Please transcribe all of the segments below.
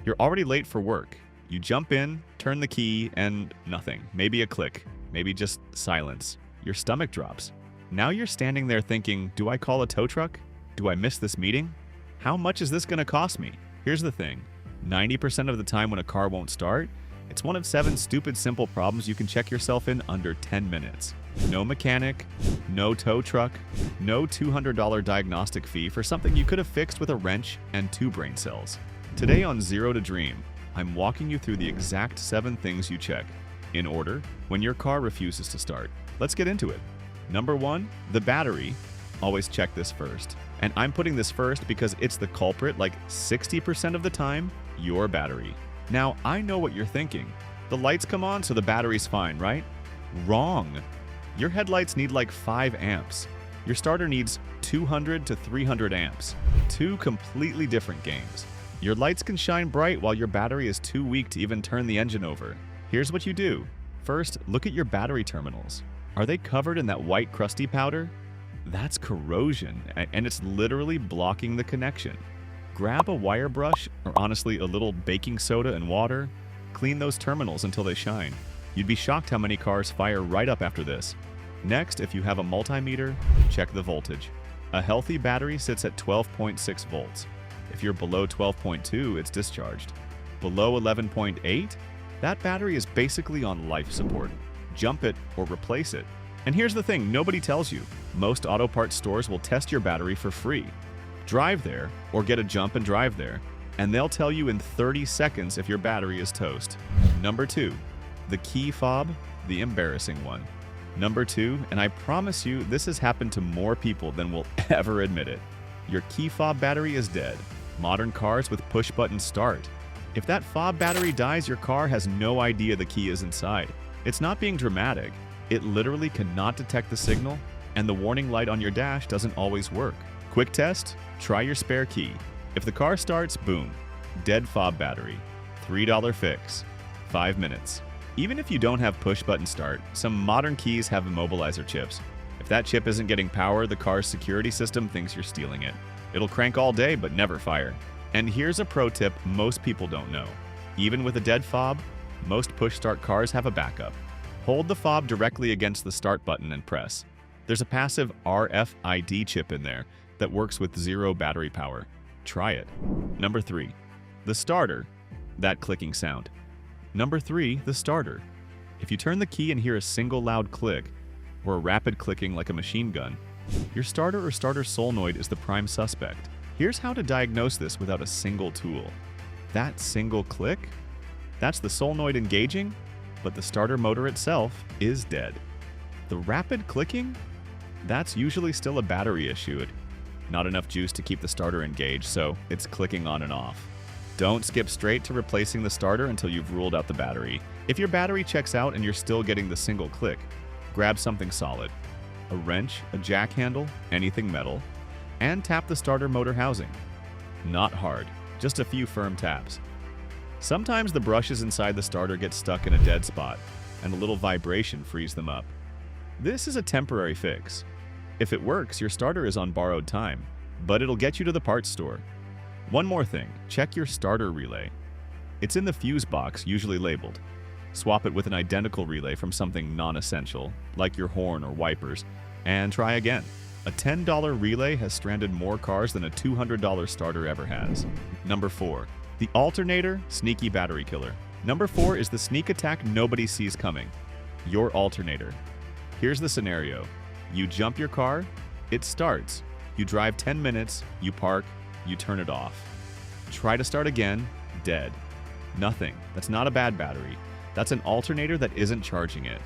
You're already late for work. You jump in, turn the key, and nothing. Maybe a click. Maybe just silence. Your stomach drops. Now you're standing there thinking, do I call a tow truck? Do I miss this meeting? How much is this going to cost me? Here's the thing. 90% of the time when a car won't start, it's one of 7 stupid simple problems you can check yourself in under 10 minutes. No mechanic, no tow truck, no $200 diagnostic fee for something you could have fixed with a wrench and 2 brain cells. Today on Zero to Dream, I'm walking you through the exact 7 things you check, in order, when your car refuses to start. Let's get into it. Number 1, the battery. Always check this first. And I'm putting this first because it's the culprit like 60% of the time, your battery. Now, I know what you're thinking. The lights come on, so the battery's fine, right? Wrong. Your headlights need like 5 amps. Your starter needs 200 to 300 amps. 2 completely different games. Your lights can shine bright while your battery is too weak to even turn the engine over. Here's what you do. First, look at your battery terminals. Are they covered in that white crusty powder? That's corrosion, and it's literally blocking the connection. Grab a wire brush, or honestly a little baking soda and water. Clean those terminals until they shine. You'd be shocked how many cars fire right up after this. Next, if you have a multimeter, check the voltage. A healthy battery sits at 12.6 volts. If you're below 12.2, it's discharged. Below 11.8, that battery is basically on life support. Jump it or replace it. And here's the thing nobody tells you. Most auto parts stores will test your battery for free. Drive there or get a jump and drive there, and they'll tell you in 30 seconds if your battery is toast. Number 2, the key fob, the embarrassing one. Number 2, and I promise you this has happened to more people than will ever admit it. Your key fob battery is dead. Modern cars with push-button start. If that fob battery dies, your car has no idea the key is inside. It's not being dramatic. It literally cannot detect the signal, and the warning light on your dash doesn't always work. Quick test, try your spare key. If the car starts, boom, dead fob battery. $3 fix, 5 minutes. Even if you don't have push-button start, some modern keys have immobilizer chips. If that chip isn't getting power, the car's security system thinks you're stealing it. It'll crank all day but never fire. And here's a pro tip most people don't know. Even with a dead fob, most push-start cars have a backup. Hold the fob directly against the start button and press. There's a passive RFID chip in there that works with 0 battery power. Try it. Number 3, the starter, that clicking sound. Number 3, the starter. If you turn the key and hear a single loud click, or a rapid clicking like a machine gun, your starter or starter solenoid is the prime suspect. Here's how to diagnose this without a single tool. That single click? That's the solenoid engaging, but the starter motor itself is dead. The rapid clicking? That's usually still a battery issue. Not enough juice to keep the starter engaged, so it's clicking on and off. Don't skip straight to replacing the starter until you've ruled out the battery. If your battery checks out and you're still getting the single click, grab something solid. A wrench, a jack handle, anything metal, and tap the starter motor housing. Not hard, just a few firm taps. Sometimes the brushes inside the starter get stuck in a dead spot, and a little vibration frees them up. This is a temporary fix. If it works, your starter is on borrowed time, but it'll get you to the parts store. One more thing, check your starter relay. It's in the fuse box, usually labeled. Swap it with an identical relay from something non-essential, like your horn or wipers, and try again. A $10 relay has stranded more cars than a $200 starter ever has. Number 4, the alternator, sneaky battery killer. Number 4 is the sneak attack nobody sees coming. Your alternator. Here's the scenario. You jump your car, it starts. You drive 10 minutes, you park, you turn it off. Try to start again, dead. Nothing. That's not a bad battery. That's an alternator that isn't charging it.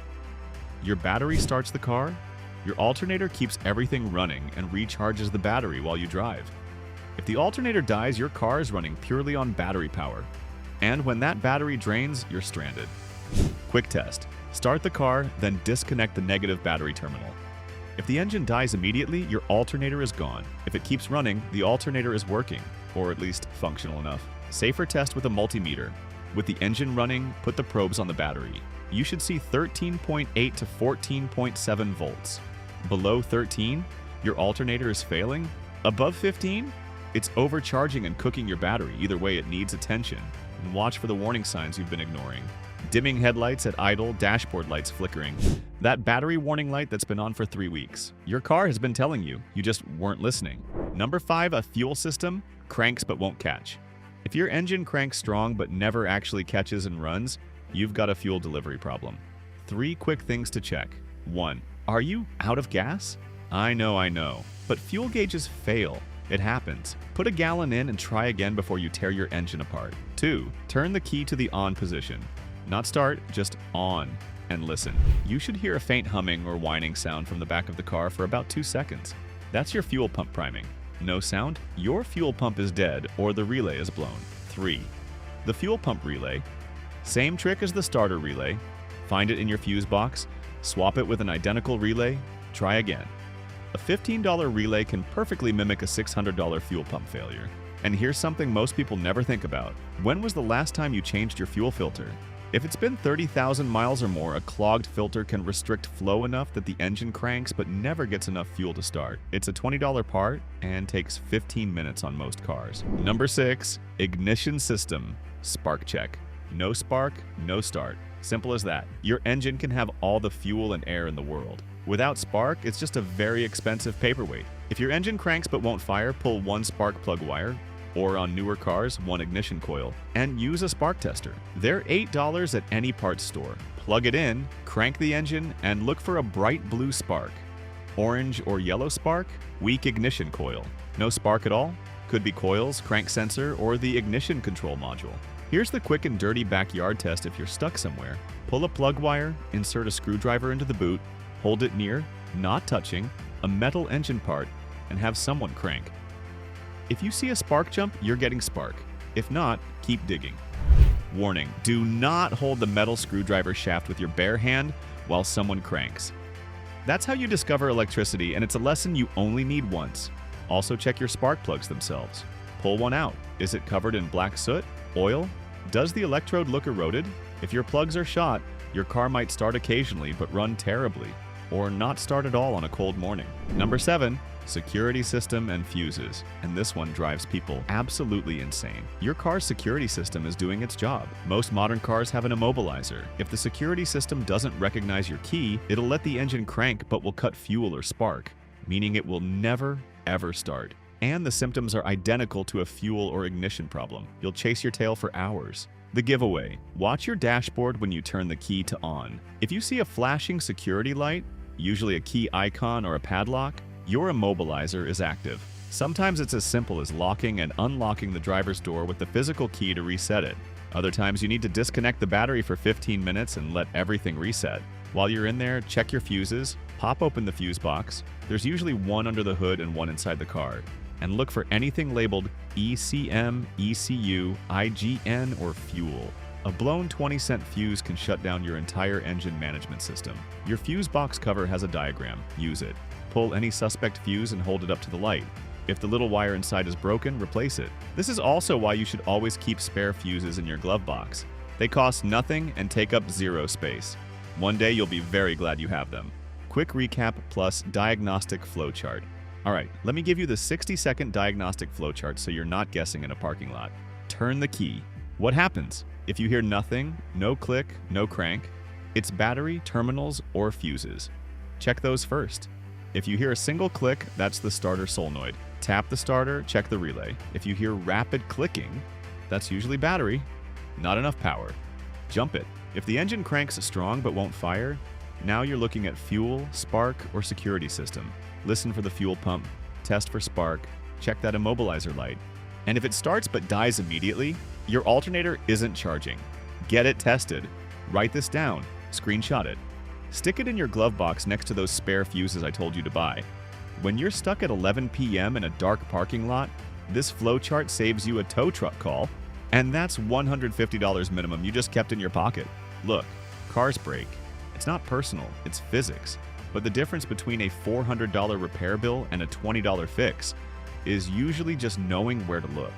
Your battery starts the car, your alternator keeps everything running and recharges the battery while you drive. If the alternator dies, your car is running purely on battery power. And when that battery drains, you're stranded. Quick test. Start the car, then disconnect the negative battery terminal. If the engine dies immediately, your alternator is gone. If it keeps running, the alternator is working, or at least functional enough. Safer test with a multimeter. With the engine running, put the probes on the battery. You should see 13.8 to 14.7 volts. Below 13, your alternator is failing. Above 15, It's overcharging and cooking your battery. Either way, it needs attention. And watch for the warning signs you've been ignoring. Dimming headlights at idle, dashboard lights flickering. That battery warning light that's been on for 3 weeks. Your car has been telling you, you just weren't listening. Number 5, a fuel system cranks but won't catch. If your engine cranks strong but never actually catches and runs, you've got a fuel delivery problem. 3 quick things to check. 1. Are you out of gas? I know, but fuel gauges fail. It happens. Put a gallon in and try again before you tear your engine apart. 2. Turn the key to the on position. Not start, just on, and listen. You should hear a faint humming or whining sound from the back of the car for about 2 seconds. That's your fuel pump priming. No sound? Your fuel pump is dead or the relay is blown. 3. The fuel pump relay. Same trick as the starter relay. Find it in your fuse box, swap it with an identical relay, try again. A $15 relay can perfectly mimic a $600 fuel pump failure. And here's something most people never think about. When was the last time you changed your fuel filter? If it's been 30,000 miles or more, a clogged filter can restrict flow enough that the engine cranks but never gets enough fuel to start. It's a $20 part and takes 15 minutes on most cars. Number 6, ignition system spark check. No spark, no start. Simple as that. Your engine can have all the fuel and air in the world. Without spark, it's just a very expensive paperweight. If your engine cranks but won't fire, pull 1 spark plug wire, or on newer cars, 1 ignition coil, and use a spark tester. They're $8 at any parts store. Plug it in, crank the engine, and look for a bright blue spark. Orange or yellow spark, weak ignition coil. No spark at all? Could be coils, crank sensor, or the ignition control module. Here's the quick and dirty backyard test if you're stuck somewhere. Pull a plug wire, insert a screwdriver into the boot, hold it near, not touching, a metal engine part, and have someone crank. If you see a spark jump, you're getting spark. If not, keep digging. Warning, do not hold the metal screwdriver shaft with your bare hand while someone cranks. That's how you discover electricity, and it's a lesson you only need once. Also check your spark plugs themselves. Pull one out. Is it covered in black soot? Oil? Does the electrode look eroded? If your plugs are shot, your car might start occasionally but run terribly, or not start at all on a cold morning. Number 7, security system and fuses. And this one drives people absolutely insane. Your car's security system is doing its job. Most modern cars have an immobilizer. If the security system doesn't recognize your key, it'll let the engine crank but will cut fuel or spark, meaning it will never, ever start. And the symptoms are identical to a fuel or ignition problem. You'll chase your tail for hours. The giveaway. Watch your dashboard when you turn the key to on. If you see a flashing security light, usually a key icon or a padlock, your immobilizer is active. Sometimes it's as simple as locking and unlocking the driver's door with the physical key to reset it. Other times you need to disconnect the battery for 15 minutes and let everything reset. While you're in there, check your fuses, pop open the fuse box. There's usually one under the hood and one inside the car. And look for anything labeled ECM, ECU, IGN, or fuel. A blown 20-cent fuse can shut down your entire engine management system. Your fuse box cover has a diagram. Use it. Pull any suspect fuse and hold it up to the light. If the little wire inside is broken, replace it. This is also why you should always keep spare fuses in your glove box. They cost nothing and take up 0 space. One day you'll be very glad you have them. Quick recap plus diagnostic flowchart. Alright, let me give you the 60-second diagnostic flowchart so you're not guessing in a parking lot. Turn the key. What happens? If you hear nothing, no click, no crank, it's battery, terminals, or fuses. Check those first. If you hear a single click, that's the starter solenoid. Tap the starter, check the relay. If you hear rapid clicking, that's usually battery, not enough power. Jump it. If the engine cranks strong but won't fire, now you're looking at fuel, spark, or security system. Listen for the fuel pump, test for spark, check that immobilizer light. And if it starts but dies immediately, your alternator isn't charging. Get it tested. Write this down. Screenshot it. Stick it in your glove box next to those spare fuses I told you to buy. When you're stuck at 11 p.m. in a dark parking lot, this flowchart saves you a tow truck call, and that's $150 minimum you just kept in your pocket. Look, cars break. It's not personal, it's physics. But the difference between a $400 repair bill and a $20 fix is usually just knowing where to look.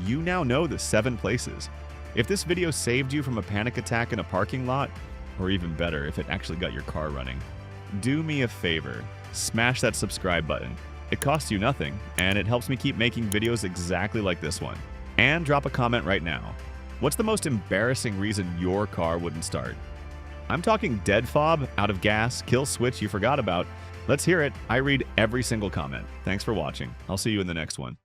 You now know the 7 places. If this video saved you from a panic attack in a parking lot, or even better, if it actually got your car running, do me a favor, smash that subscribe button. It costs you nothing, and it helps me keep making videos exactly like this one. And drop a comment right now. What's the most embarrassing reason your car wouldn't start? I'm talking dead fob, out of gas, kill switch you forgot about. Let's hear it. I read every single comment. Thanks for watching. I'll see you in the next one.